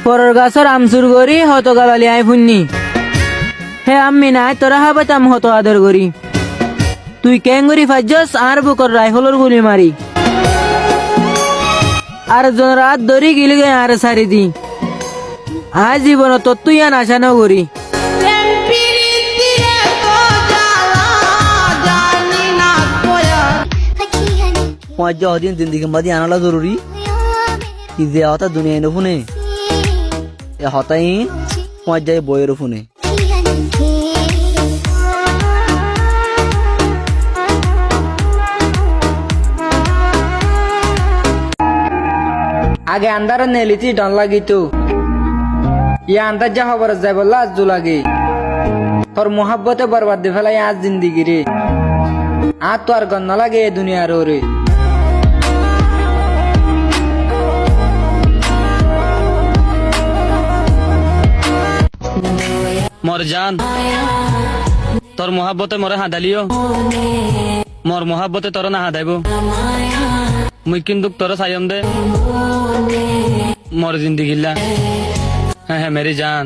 পরের গাছের আম চুর করি হত গালালি আই ফুন্নি হে আম্মি নাই তোরা হাবাতাম হত আদর করি তুই ক্যাঙ্গুরি ফাজ্জস আর বুকর রাইফলর গুলি মারি আর জন রাত ধরি গিলি গে আর সারি দি আজ জীবন তো তুই আন আশা ন করি পঞ্চ দিন জিন্দিগি মাদি আনালা জরুরি কি যে হতা দুনিয়া এনে ফুনে এ হতাই পঞ্চ যায় বইয়ের ফুনে আগে আন্দার নেলিতি ডন লাগিত ইয়া আন্দার যা খবর যাই বললা আজ লাগে তোর মোহাব্বতে বরবাদ দে ফেলাই আজ জিন্দিগি রে আর তো আর গন্না লাগে এ দুনিয়ার ওরে মর জান তোর মোহাব্বতে মরে হাঁদালিও মর মোহাব্বতে তোর না হাঁদাইব মুই কিন্তু তোর সাইম দে মর জিন্দিগিল্লা হ্যাঁ হ্যাঁ মেরি জান